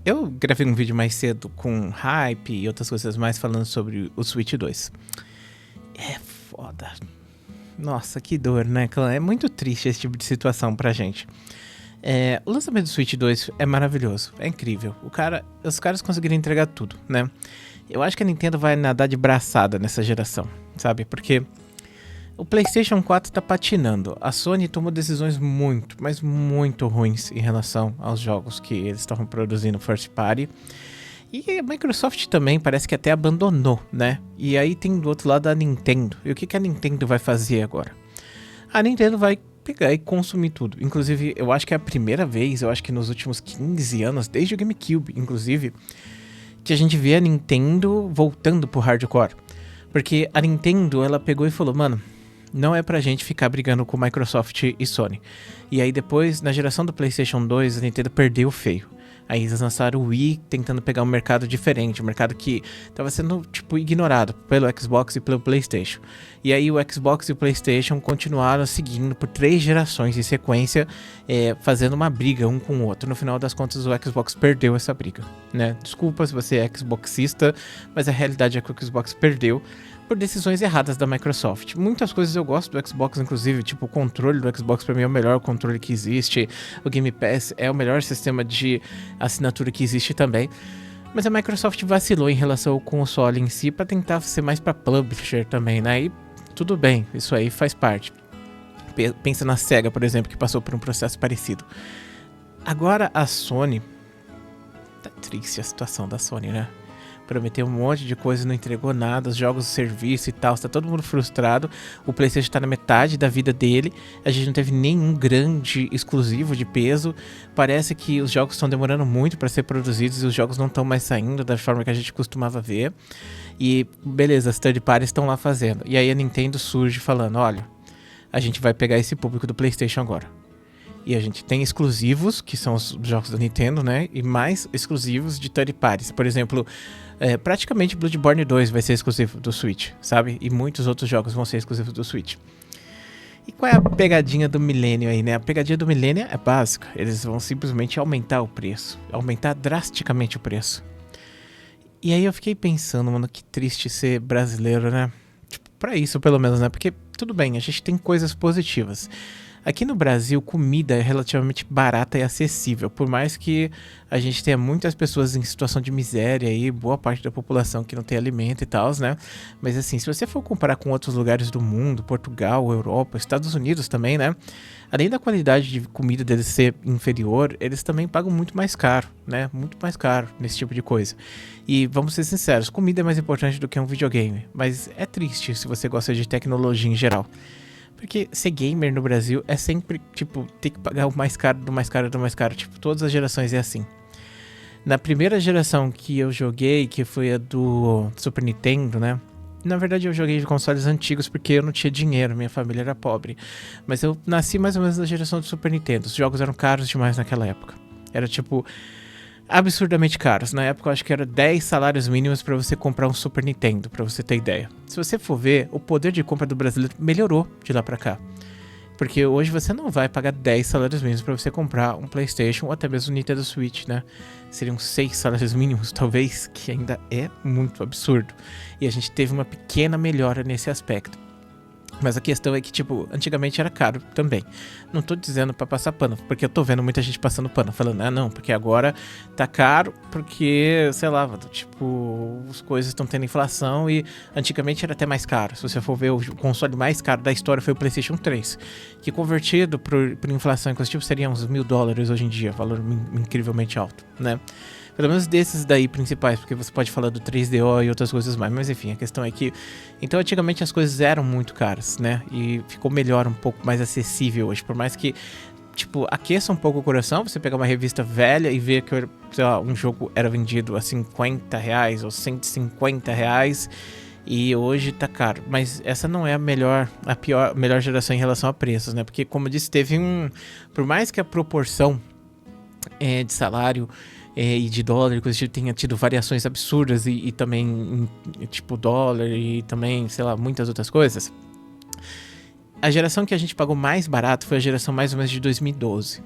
Eu gravei um vídeo mais cedo com hype e outras coisas mais falando sobre o Switch 2. É foda. Nossa, que dor, né, clã? É muito triste esse tipo de situação pra gente. O lançamento do Switch 2 é maravilhoso, é incrível. Os caras conseguiram entregar tudo, né? Eu acho que a Nintendo vai nadar de braçada nessa geração, sabe? Porque o PlayStation 4 tá patinando. A Sony tomou decisões muito, mas muito ruins em relação aos jogos que eles estavam produzindo first party. E a Microsoft também parece que até abandonou, né? E aí tem do outro lado a Nintendo. E o que a Nintendo vai fazer agora? A Nintendo vai pegar e consumir tudo. Inclusive, eu acho que é a primeira vez, eu acho que nos últimos 15 anos, desde o GameCube, inclusive, que a gente vê a Nintendo voltando pro hardcore. Porque a Nintendo, ela pegou e falou, mano, não é pra gente ficar brigando com Microsoft e Sony. E aí depois, na geração do PlayStation 2, a Nintendo perdeu feio. Aí eles lançaram o Wii tentando pegar um mercado diferente, um mercado que estava sendo, ignorado pelo Xbox e pelo PlayStation. E aí o Xbox e o PlayStation continuaram seguindo por 3 gerações em sequência, fazendo uma briga um com o outro. No final das contas, o Xbox perdeu essa briga, né? Desculpa se você é Xboxista, mas a realidade é que o Xbox perdeu por decisões erradas da Microsoft. Muitas coisas eu gosto do Xbox, inclusive, tipo, o controle do Xbox pra mim é o melhor controle que existe, o Game Pass é o melhor sistema de assinatura que existe também, mas a Microsoft vacilou em relação ao console em si pra tentar ser mais pra publisher também, né? E tudo bem, isso aí faz parte. Pensa na Sega, por exemplo, que passou por um processo parecido. Agora a Sony... Tá triste a situação da Sony, né? Prometeu um monte de coisa, não entregou nada, os jogos de serviço e tal, está todo mundo frustrado. O PlayStation está na metade da vida dele, a gente não teve nenhum grande exclusivo de peso. Parece que os jogos estão demorando muito para ser produzidos e os jogos não estão mais saindo da forma que a gente costumava ver. E beleza, as third parties estão lá fazendo. E aí a Nintendo surge falando, olha, a gente vai pegar esse público do PlayStation agora. E a gente tem exclusivos, que são os jogos da Nintendo, né? E mais exclusivos de third parties. Por exemplo, praticamente Bloodborne 2 vai ser exclusivo do Switch, sabe? E muitos outros jogos vão ser exclusivos do Switch. E qual é a pegadinha do milênio aí, né? A pegadinha do milênio é básica. Eles vão simplesmente aumentar o preço. Aumentar drasticamente o preço. E aí eu fiquei pensando, mano, que triste ser brasileiro, né? Tipo, pra isso pelo menos, né? Porque, tudo bem, a gente tem coisas positivas. Aqui no Brasil, comida é relativamente barata e acessível, por mais que a gente tenha muitas pessoas em situação de miséria e boa parte da população que não tem alimento e tal, né? Mas assim, se você for comparar com outros lugares do mundo, Portugal, Europa, Estados Unidos também, né? Além da qualidade de comida deles ser inferior, eles também pagam muito mais caro, né? Muito mais caro nesse tipo de coisa. E vamos ser sinceros, comida é mais importante do que um videogame, mas é triste se você gosta de tecnologia em geral. Porque ser gamer no Brasil é sempre, ter que pagar o mais caro do mais caro do mais caro. Todas as gerações é assim. Na primeira geração que eu joguei, que foi a do Super Nintendo, né? Na verdade eu joguei de consoles antigos porque eu não tinha dinheiro, minha família era pobre. Mas eu nasci mais ou menos na geração do Super Nintendo. Os jogos eram caros demais naquela época. Era absurdamente caros. Na época eu acho que era 10 salários mínimos para você comprar um Super Nintendo, para você ter ideia. Se você for ver, o poder de compra do brasileiro melhorou de lá para cá. Porque hoje você não vai pagar 10 salários mínimos para você comprar um PlayStation ou até mesmo um Nintendo Switch, né? Seriam 6 salários mínimos, talvez, que ainda é muito absurdo. E a gente teve uma pequena melhora nesse aspecto. Mas a questão é que, antigamente era caro também. Não tô dizendo pra passar pano, porque eu tô vendo muita gente passando pano, falando, não, porque agora tá caro, porque, sei lá, as coisas estão tendo inflação e antigamente era até mais caro. Se você for ver, o console mais caro da história foi o PlayStation 3, que convertido por inflação, inclusive, seria uns $1.000 hoje em dia, valor incrivelmente alto, né? Pelo menos desses daí principais, porque você pode falar do 3DO e outras coisas mais, mas enfim, a questão é que... Então, antigamente as coisas eram muito caras, né? E ficou melhor, um pouco mais acessível hoje, por mais que, aqueça um pouco o coração, você pegar uma revista velha e ver que, sei lá, um jogo era vendido a R$50 ou R$150, e hoje tá caro. Mas essa não é a melhor geração em relação a preços, né? Porque, como eu disse, por mais que a proporção de salário e de dólar, coisa tenha tido variações absurdas e também dólar e também, sei lá, muitas outras coisas. A geração que a gente pagou mais barato foi a geração mais ou menos de 2012.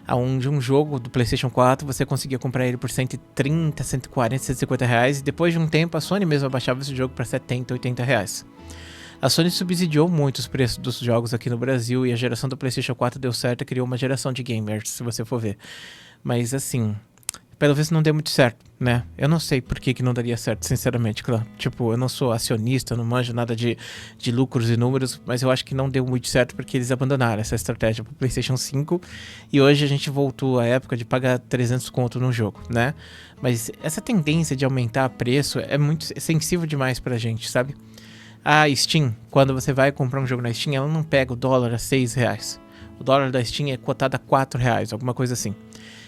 Onde um jogo do PlayStation 4 você conseguia comprar ele por 130, 140, 150 reais, e depois de um tempo a Sony mesmo abaixava esse jogo para 70, 80 reais. A Sony subsidiou muito os preços dos jogos aqui no Brasil, e a geração do PlayStation 4 deu certo e criou uma geração de gamers, se você for ver. Mas assim, pelo visto não deu muito certo, né? Eu não sei por que não daria certo, sinceramente, claro. Tipo, eu não sou acionista, não manjo nada de lucros e números, mas eu acho que não deu muito certo porque eles abandonaram essa estratégia pro PlayStation 5, e hoje a gente voltou à época de pagar 300 conto no jogo, né? Mas essa tendência de aumentar preço é muito sensível demais pra gente, sabe? A Steam, quando você vai comprar um jogo na Steam, ela não pega o dólar a 6 reais. O dólar da Steam é cotado a 4 reais, alguma coisa assim.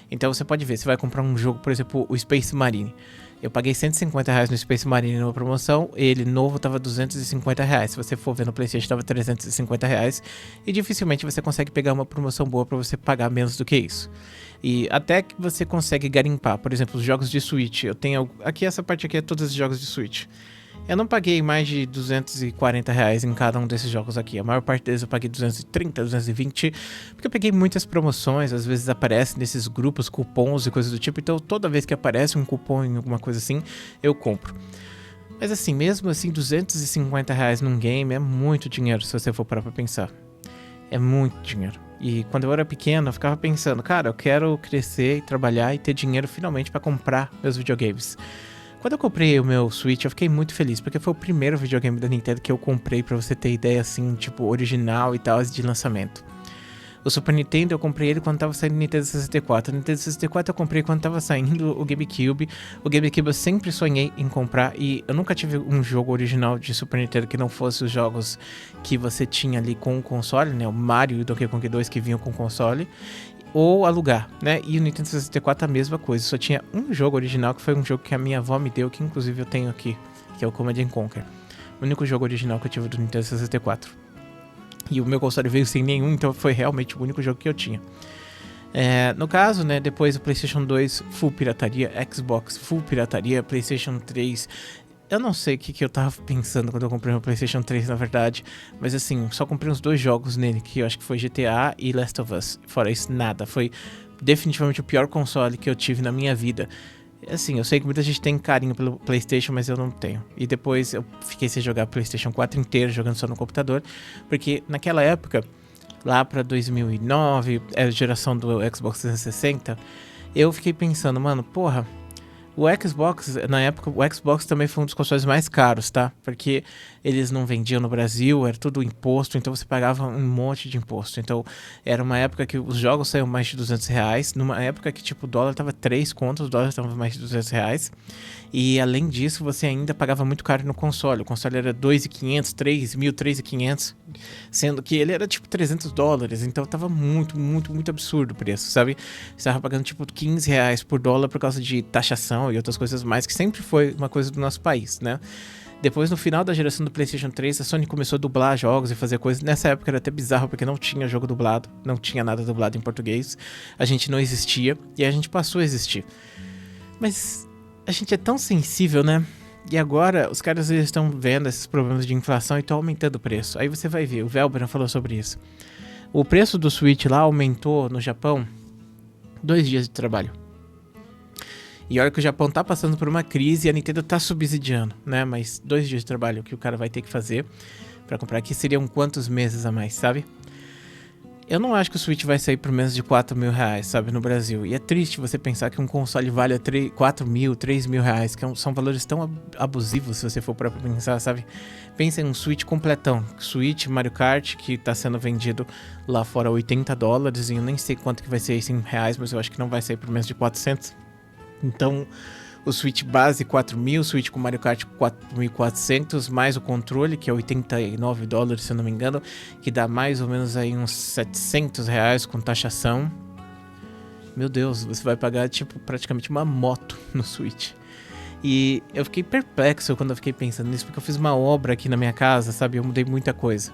Então você pode ver, você vai comprar um jogo, por exemplo, o Space Marine. Eu paguei 150 reais no Space Marine numa promoção, ele novo tava 250 reais. Se você for ver no PlayStation, tava 350 reais. E dificilmente você consegue pegar uma promoção boa para você pagar menos do que isso. E até que você consegue garimpar, por exemplo, os jogos de Switch. Eu tenho aqui, essa parte aqui é todos os jogos de Switch. Eu não paguei mais de 240 reais em cada um desses jogos aqui. A maior parte deles eu paguei 230, 220, porque eu peguei muitas promoções, às vezes aparece nesses grupos, cupons e coisas do tipo, então toda vez que aparece um cupom em alguma coisa assim, eu compro. Mas assim, mesmo assim, 250 reais num game é muito dinheiro, se você for parar pra pensar. É muito dinheiro. E quando eu era pequeno, eu ficava pensando, cara, eu quero crescer e trabalhar e ter dinheiro finalmente pra comprar meus videogames. Quando eu comprei o meu Switch, eu fiquei muito feliz, porque foi o primeiro videogame da Nintendo que eu comprei, pra você ter ideia, assim, tipo, original e tal, de lançamento. O Super Nintendo eu comprei ele quando tava saindo o Nintendo 64. O Nintendo 64 eu comprei quando tava saindo o GameCube. O GameCube eu sempre sonhei em comprar, e eu nunca tive um jogo original de Super Nintendo que não fosse os jogos que você tinha ali com o console, né? O Mario e o Donkey Kong 2 que vinham com o console. Ou alugar, né? E o Nintendo 64 a mesma coisa. Só tinha um jogo original, que foi um jogo que a minha avó me deu, que inclusive eu tenho aqui, que é o Command & Conquer. O único jogo original que eu tive do Nintendo 64. E o meu console veio sem nenhum, então foi realmente o único jogo que eu tinha. No caso, né, depois o PlayStation 2 full pirataria, Xbox full pirataria, PlayStation 3... Eu não sei o que eu tava pensando quando eu comprei meu PlayStation 3, na verdade. Mas assim, só comprei uns 2 jogos nele, que eu acho que foi GTA e Last of Us. Fora isso, nada. Foi definitivamente o pior console que eu tive na minha vida. Assim, eu sei que muita gente tem carinho pelo PlayStation, mas eu não tenho. E depois eu fiquei sem jogar PlayStation 4 inteiro, jogando só no computador. Porque naquela época, lá pra 2009, a geração do Xbox 360, eu fiquei pensando, mano, porra... O Xbox, na época, o Xbox também foi um dos consoles mais caros, tá? Porque eles não vendiam no Brasil, era tudo imposto, então você pagava um monte de imposto. Então, era uma época que os jogos saíam mais de 200 reais, numa época que, tipo, o dólar tava 3 contos, o dólar tava mais de 200 reais. E, além disso, você ainda pagava muito caro no console. O console era 2.500, 3.000, 3.500, sendo que ele era, tipo, 300 dólares. Então, tava muito, muito, muito absurdo o preço, sabe? Você tava pagando, tipo, 15 reais por dólar por causa de taxação e outras coisas mais, que sempre foi uma coisa do nosso país, né? Depois, no final da geração do PlayStation 3, a Sony começou a dublar jogos e fazer coisas. Nessa época era até bizarro, porque não tinha jogo dublado, não tinha nada dublado em português. A gente não existia, e a gente passou a existir. Mas a gente é tão sensível, né? E agora, os caras estão vendo esses problemas de inflação e estão aumentando o preço. Aí você vai ver, o Velbran falou sobre isso. O preço do Switch lá aumentou no Japão 2 dias de trabalho. E olha que o Japão tá passando por uma crise e a Nintendo tá subsidiando, né? Mas 2 dias de trabalho que o cara vai ter que fazer pra comprar aqui seriam quantos meses a mais, sabe? Eu não acho que o Switch vai sair por menos de 4 mil reais, sabe, no Brasil. E é triste você pensar que um console vale 4 mil, 3 mil reais, que são valores tão abusivos se você for pra pensar, sabe? Pensa em um Switch completão. Switch Mario Kart, que tá sendo vendido lá fora 80 dólares, e eu nem sei quanto que vai ser isso em reais, mas eu acho que não vai sair por menos de 400. Então, o Switch base 4.000, o Switch com Mario Kart 4.400, mais o controle, que é 89 dólares, se eu não me engano, que dá mais ou menos aí uns 700 reais com taxação. Meu Deus, você vai pagar, tipo, praticamente uma moto no Switch. E eu fiquei perplexo quando eu fiquei pensando nisso, porque eu fiz uma obra aqui na minha casa, sabe? Eu mudei muita coisa.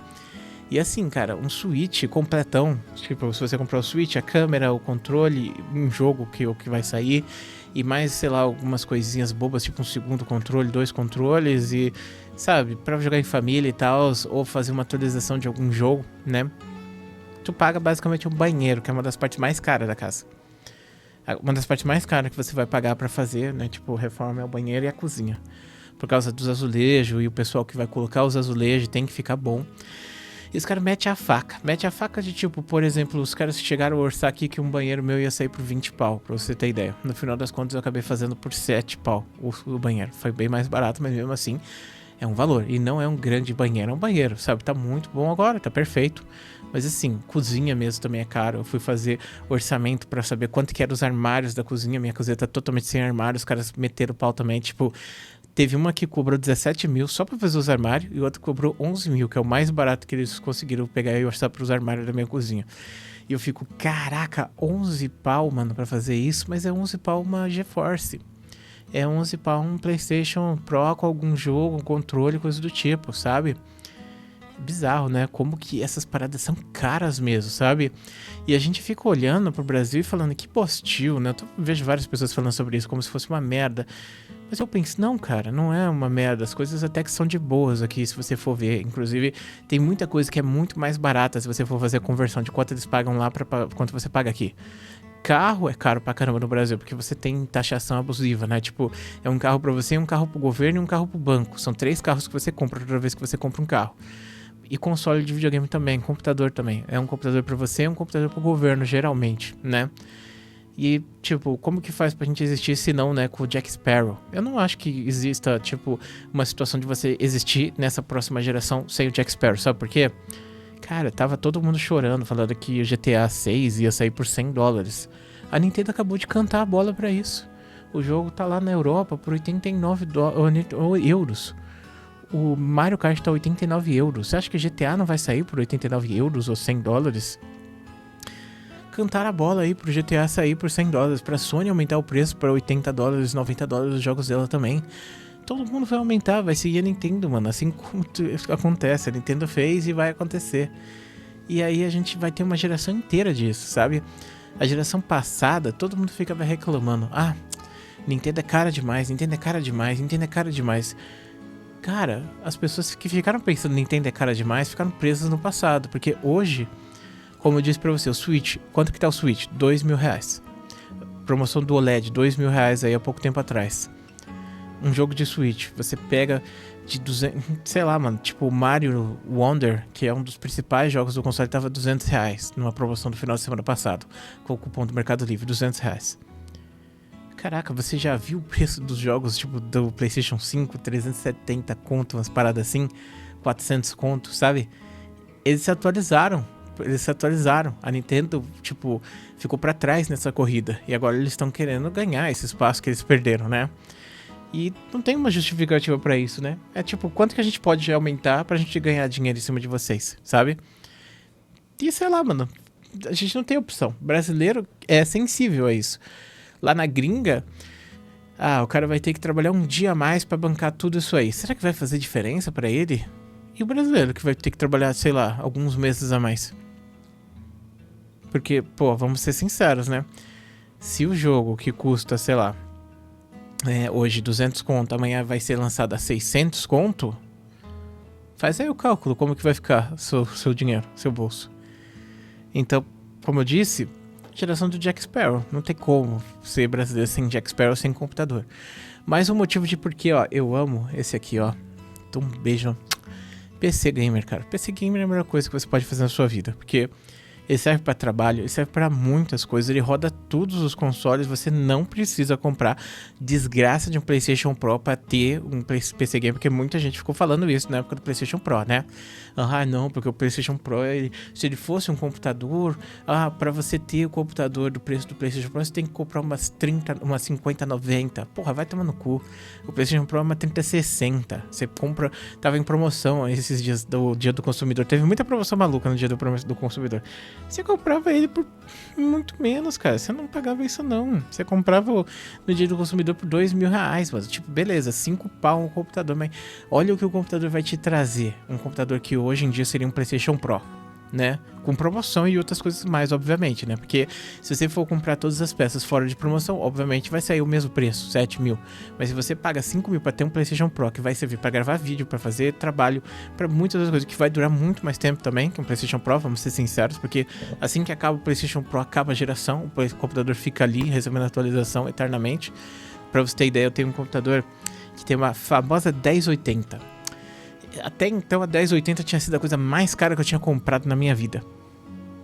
E assim, cara, um Switch completão, tipo, se você comprar o Switch, a câmera, o controle, um jogo que vai sair, e mais, sei lá, algumas coisinhas bobas, tipo um segundo controle, 2 controles, e, sabe, pra jogar em família e tal, ou fazer uma atualização de algum jogo, né? tu paga basicamente um banheiro, que é uma das partes mais caras da casa. Uma das partes mais caras que você vai pagar pra fazer, né? Tipo, reforma é o banheiro e a cozinha. Por causa dos azulejos e o pessoal que vai colocar os azulejos tem que ficar bom. E os caras metem a faca. Mete a faca de tipo, por exemplo, os caras chegaram a orçar aqui que um banheiro meu ia sair por 20 pau, pra você ter ideia. No final das contas eu acabei fazendo por 7 pau o banheiro. Foi bem mais barato, mas mesmo assim é um valor. E não é um grande banheiro, é um banheiro, sabe? Tá muito bom agora, tá perfeito. Mas assim, cozinha mesmo também é caro. Eu fui fazer orçamento pra saber quanto que eram os armários da cozinha. Minha cozinha tá totalmente sem armário, os caras meteram o pau também, tipo... Teve uma que cobrou 17 mil só pra fazer os armários e outra que cobrou 11 mil, que é o mais barato que eles conseguiram pegar e orçar pros armários da minha cozinha. E eu fico, caraca, 11 pau, mano, pra fazer isso, mas é 11 pau uma GeForce. É 11 pau um PlayStation Pro com algum jogo, um controle, coisa do tipo, sabe? Bizarro, né? Como que essas paradas são caras mesmo, sabe? E a gente fica olhando pro Brasil e falando que hostil, né? Eu vejo várias pessoas falando sobre isso como se fosse uma merda. Mas eu penso, não, cara, não é uma merda. As coisas até que são de boas aqui, se você for ver. Inclusive, tem muita coisa que é muito mais barata se você for fazer a conversão de quanto eles pagam lá pra quanto você paga aqui. Carro é caro pra caramba no Brasil, porque você tem taxação abusiva, né? Tipo, é um carro pra você, um carro pro governo e um carro pro banco. São 3 carros que você compra toda vez que você compra um carro. E console de videogame também, computador também. É um computador pra você e um computador pro governo, geralmente, né? E, tipo, como que faz pra gente existir se não, né, com o Jack Sparrow? Eu não acho que exista, tipo, uma situação de você existir nessa próxima geração sem o Jack Sparrow, sabe por quê? Cara, tava todo mundo chorando, falando que o GTA 6 ia sair por $100. A Nintendo acabou de cantar a bola pra isso. O jogo tá lá na Europa por 89 euros. O Mario Kart tá 89 euros. Você acha que GTA não vai sair por 89 euros ou $100? Cantar a bola aí pro GTA sair por $100, pra Sony aumentar o preço pra $80, $90 os jogos dela também. Todo mundo vai aumentar, vai seguir a Nintendo, mano, assim como acontece, a Nintendo fez e vai acontecer. E aí a gente vai ter uma geração inteira disso, sabe? A geração passada, todo mundo ficava reclamando, ah, Nintendo é cara demais, Nintendo é cara demais, Nintendo é cara demais. Cara, as pessoas que ficaram pensando Nintendo é cara demais ficaram presas no passado, porque hoje... Como eu disse pra você, o Switch, quanto que tá o Switch? R$2.000. Promoção do OLED, R$2.000 aí há pouco tempo atrás. Um jogo de Switch, você pega de 200, sei lá, mano, tipo Mario Wonder, que é um dos principais jogos do console, tava R$200 numa promoção do final de semana passado, com o cupom do Mercado Livre, R$200. Caraca, você já viu o preço dos jogos, tipo, do PlayStation 5, 370 conto, umas paradas assim, 400 conto, sabe? Eles se atualizaram. A Nintendo, tipo, ficou pra trás nessa corrida. E agora eles estão querendo ganhar esse espaço que eles perderam, né? E não tem uma justificativa pra isso, né? É tipo, quanto que a gente pode aumentar pra gente ganhar dinheiro em cima de vocês, sabe? E sei lá, mano, a gente não tem opção. O brasileiro é sensível a isso. Lá na gringa, o cara vai ter que trabalhar um dia a mais pra bancar tudo isso aí. Será que vai fazer diferença pra ele? E o brasileiro que vai ter que trabalhar, sei lá, alguns meses a mais? Porque, pô, vamos ser sinceros, né? Se o jogo que custa, sei lá, hoje 200 conto, amanhã vai ser lançado a 600 conto, faz aí o cálculo, como que vai ficar seu dinheiro, seu bolso. Então, como eu disse, geração do Jack Sparrow. Não tem como ser brasileiro sem Jack Sparrow, sem computador. Mais um motivo de porque, ó, eu amo esse aqui, ó. Então, um beijo. PC Gamer, cara. PC Gamer é a melhor coisa que você pode fazer na sua vida, porque ele serve para trabalho, ele serve para muitas coisas, ele roda todos os consoles, você não precisa comprar desgraça de um PlayStation Pro para ter um PC Gamer, porque muita gente ficou falando isso na época do PlayStation Pro, né? Ah, não, porque o PlayStation Pro, se ele fosse um computador, para você ter o computador do preço do PlayStation Pro, você tem que comprar umas 5090. Porra, vai tomar no cu. O PlayStation Pro é uma 3060. Você compra, tava em promoção esses dias do Dia do Consumidor, teve muita promoção maluca no Dia do Consumidor. Você comprava ele por muito menos, cara. Você não pagava isso, não. Você comprava no Dia do Consumidor por R$2.000, mas tipo, beleza, 5 pau um computador, mas olha o que o computador vai te trazer. Um computador que hoje em dia seria um PlayStation Pro, né? Com promoção e outras coisas mais, obviamente, né? Porque se você for comprar todas as peças fora de promoção, obviamente vai sair o mesmo preço, 7 mil. Mas se você paga 5 mil pra ter um PlayStation Pro, que vai servir pra gravar vídeo, pra fazer trabalho, pra muitas outras coisas, que vai durar muito mais tempo também que um PlayStation Pro, vamos ser sinceros, porque assim que acaba o PlayStation Pro, acaba a geração, o computador fica ali recebendo atualização eternamente. Pra você ter ideia, eu tenho um computador que tem uma famosa 1080. Até então a 1080 tinha sido a coisa mais cara que eu tinha comprado na minha vida.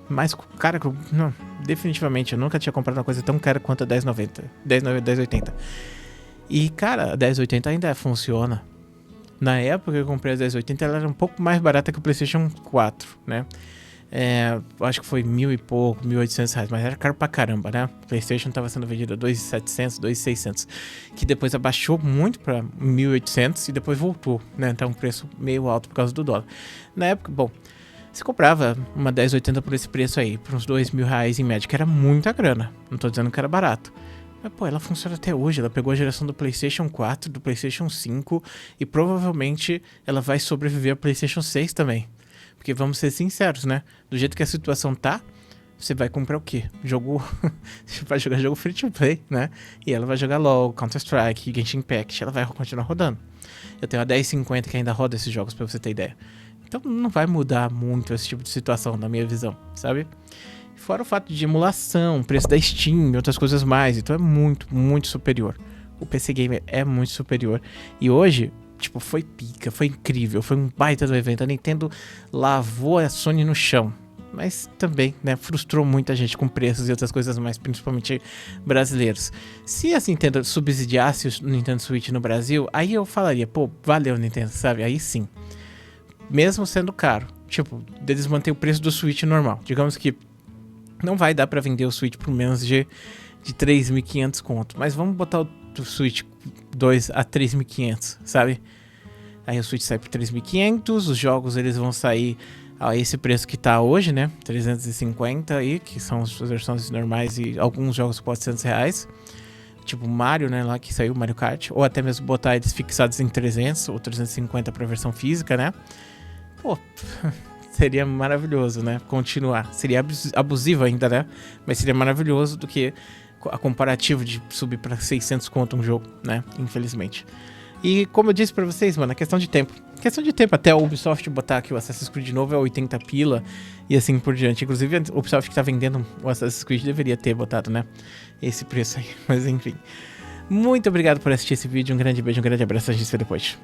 Mais cara que eu... Não, definitivamente, eu nunca tinha comprado uma coisa tão cara quanto a 1080. E, cara, a 1080 ainda funciona. Na época que eu comprei a 1080, ela era um pouco mais barata que o PlayStation 4, né? Eu acho que foi 1.000 e pouco, 1.800 reais, mas era caro pra caramba, né? O PlayStation tava sendo vendido a 2.700, 2.600, que depois abaixou muito pra 1.800 e depois voltou, né? Então um preço meio alto por causa do dólar. Na época, bom, você comprava uma 1080 por esse preço aí, por uns 2.000 reais em média, que era muita grana, não tô dizendo que era barato. Mas, pô, ela funciona até hoje, ela pegou a geração do PlayStation 4, do PlayStation 5 e provavelmente ela vai sobreviver ao PlayStation 6 também. Porque vamos ser sinceros, né? Do jeito que a situação tá, você vai comprar o quê? Jogo... Você vai jogar jogo free to play, né? E ela vai jogar LoL, Counter-Strike, Genshin Impact, ela vai continuar rodando. Eu tenho a 1050 que ainda roda esses jogos, pra você ter ideia. Então não vai mudar muito esse tipo de situação, na minha visão, sabe? Fora o fato de emulação, preço da Steam e outras coisas mais. Então é muito, muito superior. O PC Gamer é muito superior. E hoje... Tipo, foi pica, foi incrível, foi um baita do evento. A Nintendo lavou a Sony no chão. Mas também, né, frustrou muita gente com preços e outras coisas mais, principalmente brasileiros. Se a Nintendo subsidiasse o Nintendo Switch no Brasil, aí eu falaria, pô, valeu Nintendo, sabe? Aí sim. Mesmo sendo caro. Tipo, eles mantêm o preço do Switch normal. Digamos que não vai dar pra vender o Switch por menos de 3.500 conto. Mas vamos botar o Switch 2 a 3.500, sabe? Aí o Switch sai por 3.500, os jogos eles vão sair a esse preço que tá hoje, né? 350 aí, que são as versões normais e alguns jogos por 400 reais. Tipo Mario, né? Lá que saiu, Mario Kart. Ou até mesmo botar eles fixados em 300 ou 350 pra versão física, né? Pô, seria maravilhoso, né? Continuar. Seria abusivo ainda, né? Mas seria maravilhoso do que a comparativo de subir pra 600 conto um jogo, né? Infelizmente. E como eu disse pra vocês, mano, é questão de tempo. Questão de tempo até a Ubisoft botar aqui o Assassin's Creed novo é 80 pila e assim por diante. Inclusive a Ubisoft que tá vendendo o Assassin's Creed deveria ter botado, né? Esse preço aí. Mas enfim. Muito obrigado por assistir esse vídeo. Um grande beijo, um grande abraço. A gente se vê depois.